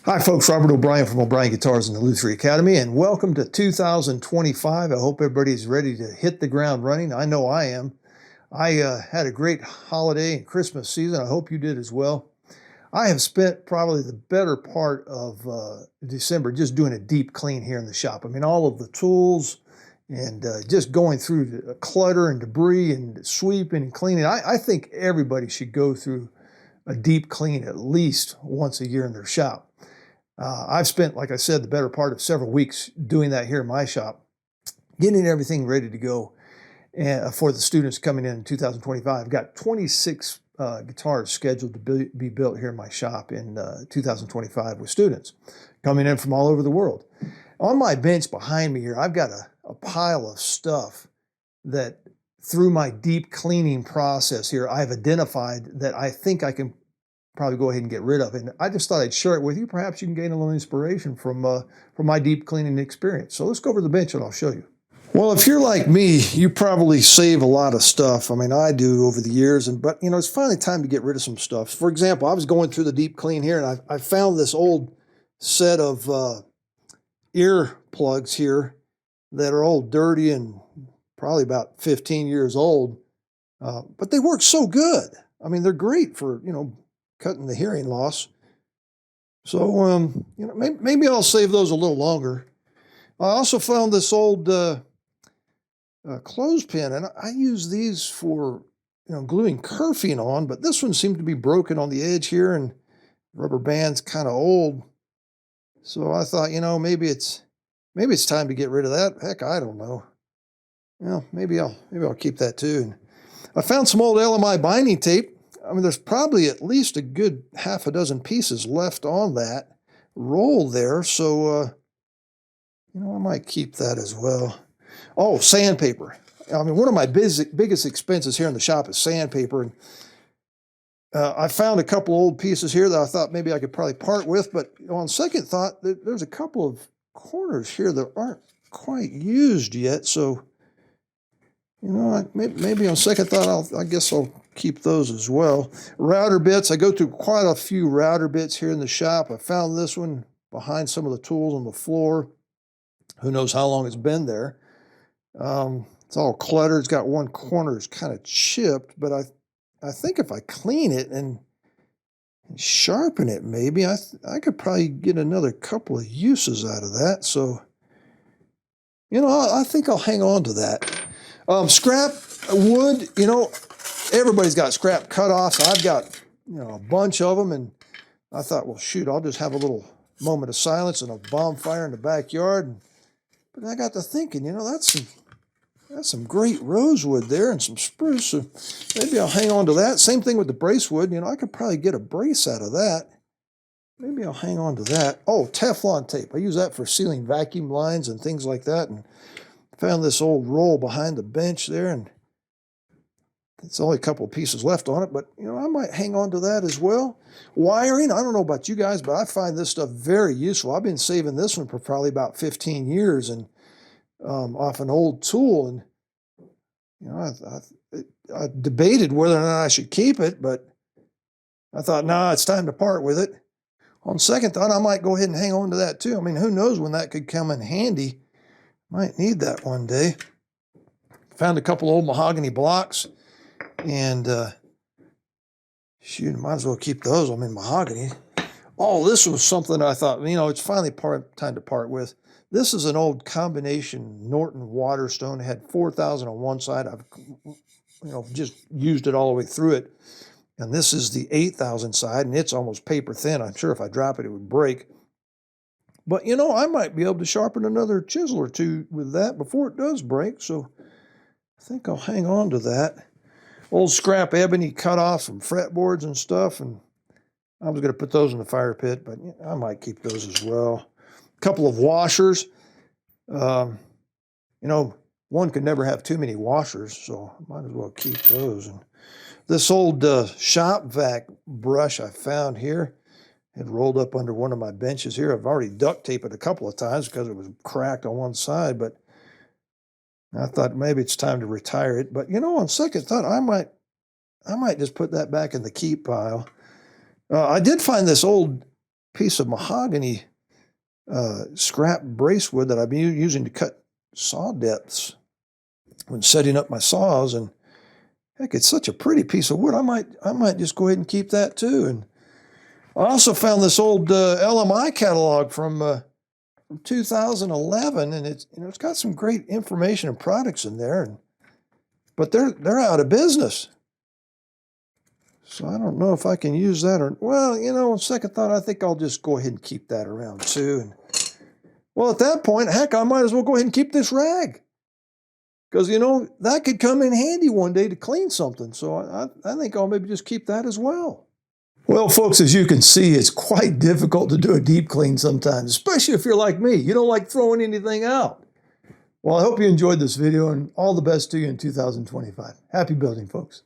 Hi, folks. Robert O'Brien from O'Brien Guitars and the Lutherie Academy, and welcome to 2025. I hope everybody's ready to hit the ground running. I know I am. I had a great holiday and Christmas season. I hope you did as well. I have spent probably the better part of December just doing a deep clean here in the shop. I mean, all of the tools and just going through the clutter and debris and sweeping and cleaning. I think everybody should go through a deep clean at least once a year in their shop. I've spent, like I said, the better part of several weeks doing that here in my shop, getting everything ready to go for the students coming in 2025. I've got 26 guitars scheduled to be built here in my shop in 2025 with students coming in from all over the world. On my bench behind me here, I've got a pile of stuff that through my deep cleaning process here, I've identified that I think I can probably go ahead and get rid of. And I just thought I'd share it with you. Perhaps you can gain a little inspiration from my deep cleaning experience. So let's go over to the bench and I'll show you. Well, if you're like me, you probably save a lot of stuff. I mean, I do over the years, but it's finally time to get rid of some stuff. For example, I was going through the deep clean here and I found this old set of ear plugs here that are all dirty and probably about 15 years old, but they work so good. I mean, they're great for, cutting the hearing loss. So, maybe I'll save those a little longer. I also found this old clothespin, and I use these for, gluing kerfing on, but this one seemed to be broken on the edge here, and rubber band's kind of old. So I thought, maybe it's time to get rid of that. Heck, I don't know. Maybe I'll keep that too. And I found some old LMI binding tape. I mean, there's probably at least a good half a dozen pieces left on that roll there. So, I might keep that as well. Oh, sandpaper. I mean, one of my biggest expenses here in the shop is sandpaper. And I found a couple old pieces here that I thought maybe I could probably part with. But on second thought, there's a couple of corners here that aren't quite used yet. So, maybe on second thought, I guess I'll keep those as well. Router bits. I go through quite a few router bits here in the shop. I found this one behind some of the tools on the floor. Who knows how long it's been there. It's all cluttered. It's got one corner is kind of chipped, but I think if I clean it and sharpen it, maybe I could probably get another couple of uses out of that. So, I think I'll hang on to that. Scrap wood, everybody's got scrap cutoffs. I've got, a bunch of them, and I thought, well, shoot, I'll just have a little moment of silence and a bonfire in the backyard. But I got to thinking, that's some great rosewood there and some spruce. So maybe I'll hang on to that. Same thing with the brace wood. I could probably get a brace out of that. Maybe I'll hang on to that. Oh, Teflon tape. I use that for sealing vacuum lines and things like that. And found this old roll behind the bench there, and it's only a couple of pieces left on it, but I might hang on to that as well. Wiring, I don't know about you guys, but I find this stuff very useful. I've been saving this one for probably about 15 years and off an old tool, and I debated whether or not I should keep it, but I thought, nah, it's time to part with it. On second thought, I might go ahead and hang on to that too. I mean, who knows when that could come in handy. Might need that one day. Found a couple old mahogany blocks, and shoot, might as well keep those. I'm in mahogany. Oh, this was something I thought, it's finally time to part with. This is an old combination Norton Waterstone. It had 4,000 on one side. I've, just used it all the way through it. And this is the 8,000 side, and it's almost paper thin. I'm sure if I drop it, it would break. But, I might be able to sharpen another chisel or two with that before it does break. So I think I'll hang on to that. Old scrap ebony cutoffs from fretboards and stuff. And I was going to put those in the fire pit, but I might keep those as well. A couple of washers. One could never have too many washers, so I might as well keep those. And this old shop vac brush I found here. It rolled up under one of my benches here. I've already duct taped it a couple of times because it was cracked on one side, but I thought maybe it's time to retire it. But on second thought, I might just put that back in the keep pile. I did find this old piece of mahogany scrap bracewood that I've been using to cut saw depths when setting up my saws. And heck, it's such a pretty piece of wood. I might just go ahead and keep that too. And I also found this old LMI catalog from 2011, and it's got some great information and products in there. But they're out of business. So I don't know if I can use that or, well, on second thought, I think I'll just go ahead and keep that around too. And well, at that point, heck, I might as well go ahead and keep this rag. Because, that could come in handy one day to clean something. So I think I'll maybe just keep that as well. Well, folks, as you can see, it's quite difficult to do a deep clean sometimes, especially if you're like me. You don't like throwing anything out. Well, I hope you enjoyed this video, and all the best to you in 2025. Happy building, folks.